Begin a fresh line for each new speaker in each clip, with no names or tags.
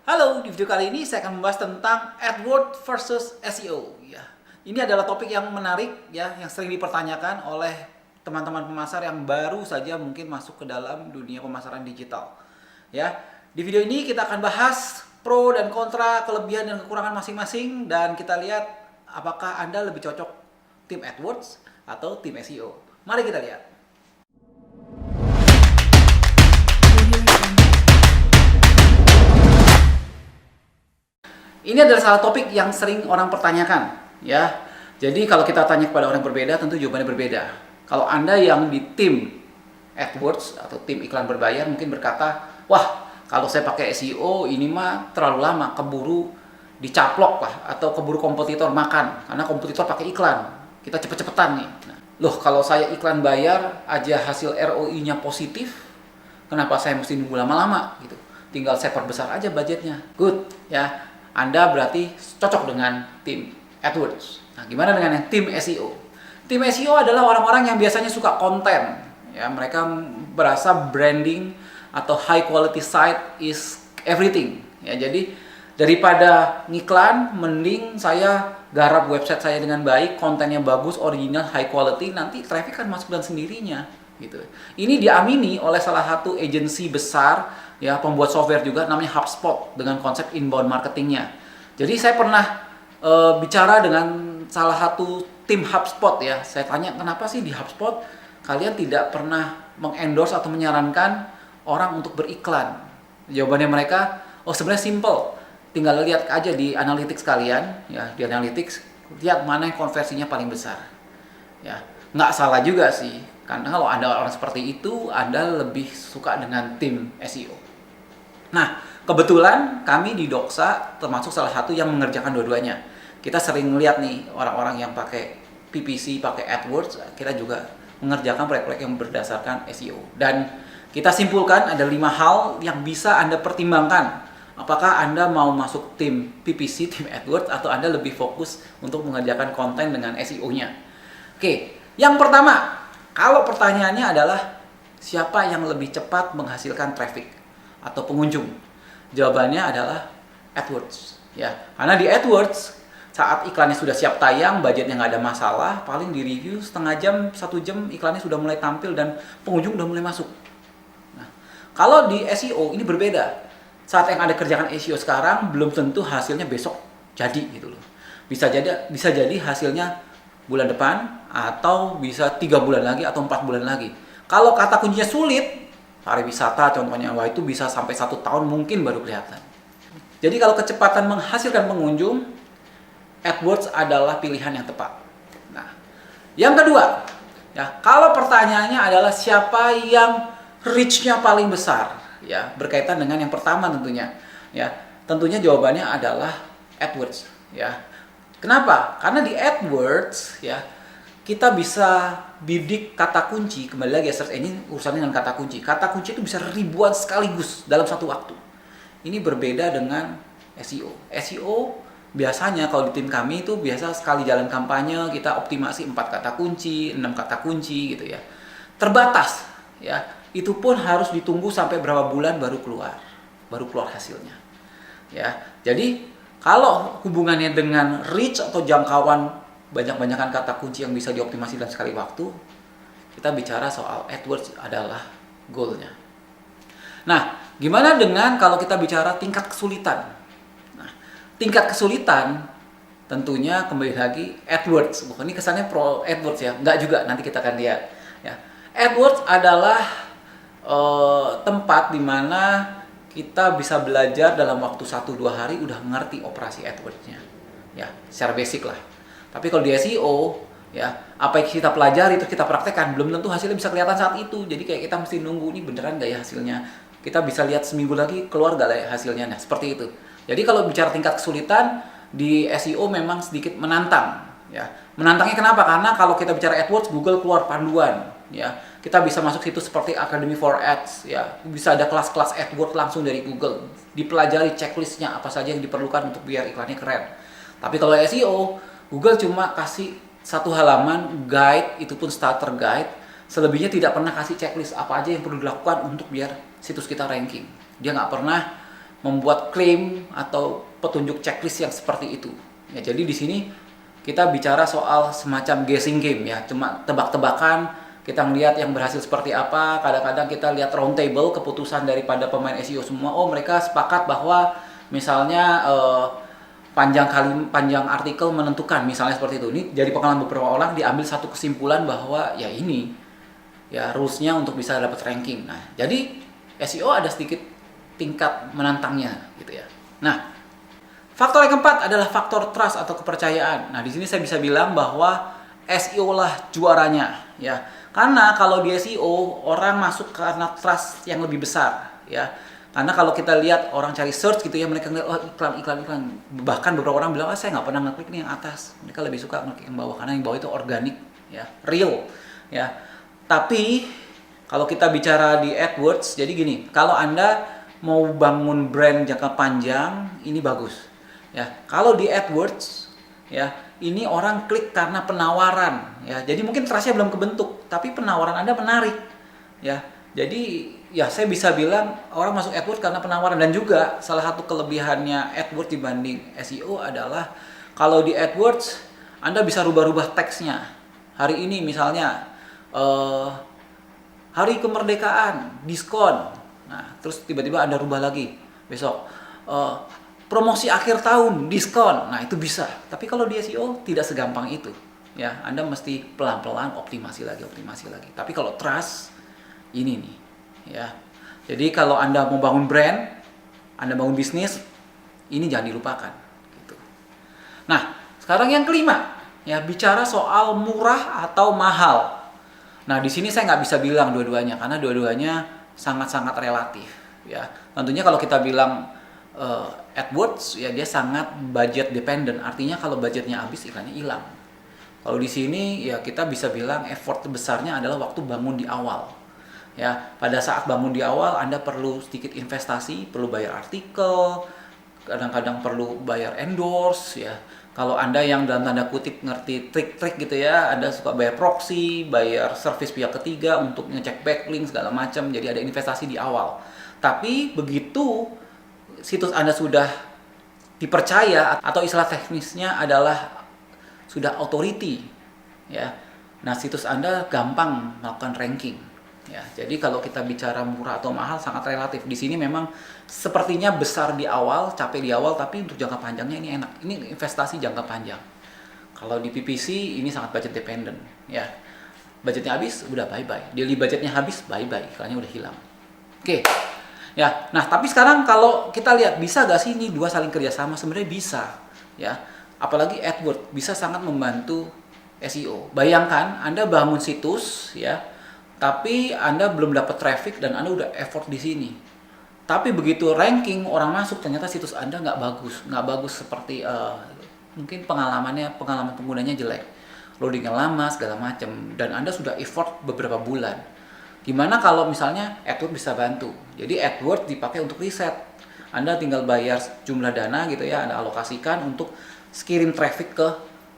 Halo, di video kali ini saya akan membahas tentang AdWords versus SEO. Ya, ini adalah topik yang menarik, ya, yang sering dipertanyakan oleh teman-teman pemasar yang baru saja mungkin masuk ke dalam dunia pemasaran digital. Ya, di video ini kita akan bahas pro dan kontra, kelebihan dan kekurangan masing-masing, dan kita lihat apakah Anda lebih cocok tim AdWords atau tim SEO. Mari kita lihat. Ini adalah salah topik yang sering orang pertanyakan, ya. Jadi kalau kita tanya kepada orang berbeda, tentu jawabannya berbeda. Kalau Anda yang di tim AdWords atau tim iklan berbayar mungkin berkata, wah, kalau saya pakai SEO ini mah terlalu lama, keburu dicaplok lah, atau keburu kompetitor makan, karena kompetitor pakai iklan, kita cepet-cepetan nih. Nah, loh, kalau saya iklan bayar aja hasil ROI-nya positif, kenapa saya mesti nunggu lama-lama gitu? Tinggal saya perbesar aja budgetnya. Good, ya. Anda berarti cocok dengan tim AdWords. Nah, gimana dengan yang tim SEO? Tim SEO adalah orang-orang yang biasanya suka konten. Ya, mereka berasa branding atau high quality site is everything. Ya, jadi daripada ngiklan, mending saya garap website saya dengan baik, kontennya bagus, original, high quality, nanti traffic kan masuk dengan sendirinya. Gitu. Ini diamini oleh salah satu agensi besar, ya, pembuat software juga, namanya HubSpot, dengan konsep inbound marketingnya. Jadi saya pernah bicara dengan salah satu tim HubSpot, ya. Saya tanya, kenapa sih di HubSpot kalian tidak pernah mengendorse atau menyarankan orang untuk beriklan? Jawabannya mereka, oh sebenarnya simple, tinggal lihat aja di analytics kalian, ya, di analytics lihat mana yang konversinya paling besar. Ya, nggak salah juga sih, karena kalau Anda orang seperti itu, Anda lebih suka dengan tim SEO. Nah, kebetulan kami di Doxa termasuk salah satu yang mengerjakan dua-duanya. Kita sering melihat nih orang-orang yang pakai PPC, pakai AdWords, kita juga mengerjakan proyek-proyek yang berdasarkan SEO. Dan kita simpulkan ada 5 hal yang bisa Anda pertimbangkan. Apakah Anda mau masuk tim PPC, tim AdWords, atau Anda lebih fokus untuk mengerjakan konten dengan SEO-nya. Oke, yang pertama, kalau pertanyaannya adalah siapa yang lebih cepat menghasilkan traffic atau pengunjung? Jawabannya adalah AdWords, ya. Karena di AdWords saat iklannya sudah siap tayang, budgetnya nggak ada masalah, paling di review setengah jam, 1 jam iklannya sudah mulai tampil dan pengunjung udah mulai masuk. Nah, kalau di SEO ini berbeda. Saat yang Anda kerjakan SEO sekarang belum tentu hasilnya besok jadi gitu loh. Bisa jadi hasilnya bulan depan, atau bisa 3 bulan lagi atau 4 bulan lagi. Kalau kata kuncinya sulit, pariwisata contohnya, wah itu bisa sampai 1 tahun mungkin baru kelihatan. Jadi kalau kecepatan menghasilkan pengunjung, AdWords adalah pilihan yang tepat. Nah, yang kedua, ya, kalau pertanyaannya adalah siapa yang reach-nya paling besar, ya, berkaitan dengan yang pertama tentunya, ya, tentunya jawabannya adalah AdWords, ya. Kenapa? Karena di AdWords, ya, kita bisa bidik kata kunci, kembali lagi ya, search engine urusannya dengan kata kunci. Kata kunci itu bisa ribuan sekaligus dalam satu waktu. Ini berbeda dengan SEO. SEO biasanya kalau di tim kami itu biasa sekali jalan kampanye kita optimasi 4 kata kunci, 6 kata kunci gitu ya. Terbatas, ya. Itu pun harus ditunggu sampai berapa bulan baru keluar hasilnya. Ya. Jadi kalau hubungannya dengan reach atau jangkauan banyak-banyakan kata kunci yang bisa dioptimasi dalam sekali waktu, kita bicara soal AdWords adalah goalnya. Nah, gimana dengan kalau kita bicara tingkat kesulitan? Nah, tingkat kesulitan tentunya kembali lagi AdWords. Bukan ini kesannya pro AdWords ya, enggak juga, nanti kita akan lihat. Ya. AdWords adalah tempat di mana kita bisa belajar dalam waktu 1-2 hari udah ngerti operasi AdWords-nya. Ya, secara basic lah. Tapi kalau di SEO, ya, apa yang kita pelajari terus kita praktekkan, belum tentu hasilnya bisa kelihatan saat itu. Jadi kayak kita mesti nunggu, ini beneran gak ya hasilnya. Kita bisa lihat seminggu lagi keluar gak ya hasilnya. Nah, seperti itu. Jadi kalau bicara tingkat kesulitan, di SEO memang sedikit menantang. Ya. Menantangnya kenapa? Karena kalau kita bicara AdWords, Google keluar panduan. Ya, kita bisa masuk situ seperti Academy for Ads, ya, bisa ada kelas-kelas AdWords langsung dari Google, dipelajari checklistnya apa saja yang diperlukan untuk biar iklannya keren. Tapi kalau SEO, Google cuma kasih satu halaman guide, itu pun starter guide, selebihnya tidak pernah kasih checklist apa aja yang perlu dilakukan untuk biar situs kita ranking. Dia nggak pernah membuat klaim atau petunjuk checklist yang seperti itu. Ya, jadi di sini kita bicara soal semacam guessing game ya, cuma tebak-tebakan, kita ngelihat yang berhasil seperti apa. Kadang-kadang kita lihat round table keputusan daripada pemain SEO semua. Oh, mereka sepakat bahwa misalnya panjang artikel menentukan, misalnya seperti itu. Ini dari pengalaman beberapa orang diambil satu kesimpulan bahwa ya ini ya rules-nya untuk bisa dapat ranking. Nah, jadi SEO ada sedikit tingkat menantangnya gitu ya. Nah, faktor yang keempat adalah faktor trust atau kepercayaan. Nah, di sini saya bisa bilang bahwa SEO lah juaranya ya. Karena kalau di SEO orang masuk karena trust yang lebih besar ya. Karena kalau kita lihat orang cari search gitu ya, mereka ngeliat oh iklan. Bahkan beberapa orang bilang, saya nggak pernah ngeklik nih yang atas. Mereka lebih suka ngeklik yang bawah karena yang bawah itu organik ya, real ya. Tapi kalau kita bicara di AdWords, jadi gini, kalau Anda mau bangun brand jangka panjang, ini bagus. Ya, kalau di AdWords, ya ini orang klik karena penawaran. Ya, jadi mungkin trust-nya belum kebentuk, tapi penawaran Anda menarik. Ya, jadi ya saya bisa bilang orang masuk AdWords karena penawaran. Dan juga salah satu kelebihannya AdWords dibanding SEO adalah kalau di AdWords Anda bisa rubah-rubah teksnya. Hari ini misalnya hari kemerdekaan, diskon. Nah, terus tiba-tiba Anda rubah lagi besok promosi akhir tahun, diskon. Nah, itu bisa. Tapi kalau di SEO tidak segampang itu. Ya, Anda mesti pelan-pelan optimasi lagi. Tapi kalau trust ini nih, ya. Jadi kalau Anda mau bangun brand, Anda bangun bisnis, ini jangan dilupakan gitu. Nah, sekarang yang kelima, ya bicara soal murah atau mahal. Nah, di sini saya nggak bisa bilang dua-duanya karena dua-duanya sangat-sangat relatif ya. Tentunya kalau kita bilang AdWords ya dia sangat budget dependent, artinya kalau budgetnya habis iklannya hilang. Kalau di sini ya kita bisa bilang effort besarnya adalah waktu bangun di awal. Ya, pada saat bangun di awal Anda perlu sedikit investasi, perlu bayar artikel, kadang-kadang perlu bayar endorse ya. Kalau Anda yang dalam tanda kutip ngerti trik-trik gitu ya, Anda suka bayar proxy, bayar service pihak ketiga untuk ngecek backlink segala macam, jadi ada investasi di awal. Tapi begitu situs Anda sudah dipercaya atau istilah teknisnya adalah sudah authority ya. Nah, situs Anda gampang melakukan ranking. Ya, jadi kalau kita bicara murah atau mahal sangat relatif. Di sini memang sepertinya besar di awal, capek di awal, tapi untuk jangka panjangnya ini enak. Ini investasi jangka panjang. Kalau di PPC ini sangat budget dependent, ya. Budgetnya habis, udah bye-bye. Daily budgetnya habis, bye-bye. Iklannya udah hilang. Oke. Ya, nah tapi sekarang kalau kita lihat bisa gak sih ini dua saling kerjasama? Sebenarnya bisa, ya. Apalagi AdWords bisa sangat membantu SEO. Bayangkan Anda bangun situs, ya. Tapi Anda belum dapat traffic dan Anda udah effort di sini. Tapi begitu ranking orang masuk ternyata situs Anda nggak bagus seperti mungkin pengalaman penggunanya jelek, loadingnya lama segala macam dan Anda sudah effort beberapa bulan. Gimana kalau misalnya AdWords bisa bantu? Jadi AdWords dipakai untuk riset. Anda tinggal bayar jumlah dana gitu ya, Anda alokasikan untuk kirim traffic ke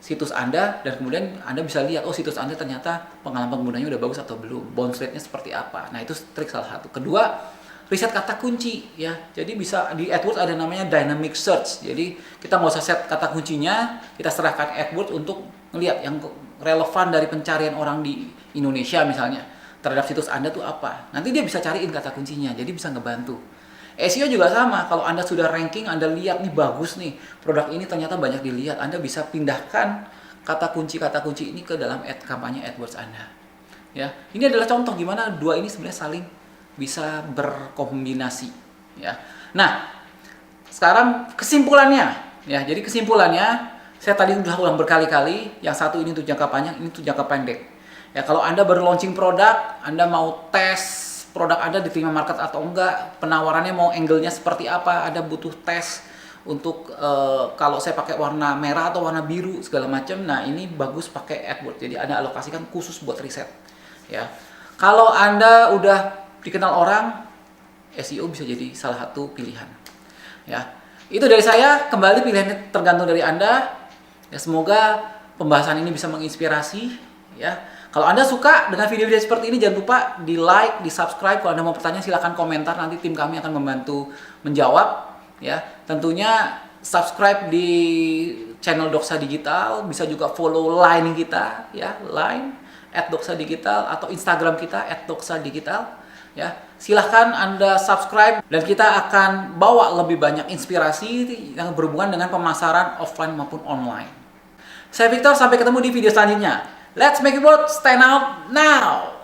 situs Anda dan kemudian Anda bisa lihat oh situs Anda ternyata pengalaman penggunanya udah bagus atau belum, bounce rate-nya seperti apa. Nah, itu trik salah satu. Kedua, riset kata kunci ya. Jadi bisa di AdWords ada namanya dynamic search. Jadi kita nggak usah set kata kuncinya, kita serahkan AdWords untuk ngelihat yang relevan dari pencarian orang di Indonesia misalnya terhadap situs Anda tuh apa. Nanti dia bisa cariin kata kuncinya, jadi bisa ngebantu. SEO juga sama, kalau Anda sudah ranking, Anda lihat nih bagus nih, produk ini ternyata banyak dilihat, Anda bisa pindahkan kata kunci ini ke dalam kampanye AdWords Anda. Ya, ini adalah contoh gimana dua ini sebenarnya saling bisa berkombinasi. Ya, nah sekarang kesimpulannya, ya jadi kesimpulannya, saya tadi sudah ulang berkali-kali, yang satu ini untuk jangka panjang, ini untuk jangka pendek. Ya, kalau Anda baru launching produk, Anda mau tes produk Anda diterima market atau enggak, penawarannya mau angle-nya seperti apa, Anda butuh tes untuk kalau saya pakai warna merah atau warna biru segala macam. Nah, ini bagus pakai AdWords. Jadi Anda alokasikan khusus buat riset. Ya. Kalau Anda udah dikenal orang, SEO bisa jadi salah satu pilihan. Ya. Itu dari saya, kembali pilihannya tergantung dari Anda. Ya, semoga pembahasan ini bisa menginspirasi, ya. Kalau Anda suka dengan video-video seperti ini, jangan lupa di like, di subscribe. Kalau Anda mau bertanya, silakan komentar. Nanti tim kami akan membantu menjawab. ya. Tentunya subscribe di channel Doksa Digital, bisa juga follow line kita ya, line @doksadigital atau Instagram kita @doksadigital ya. Silahkan Anda subscribe dan kita akan bawa lebih banyak inspirasi yang berhubungan dengan pemasaran offline maupun online. Saya Victor, sampai ketemu di video selanjutnya. Let's make it work, stand out now!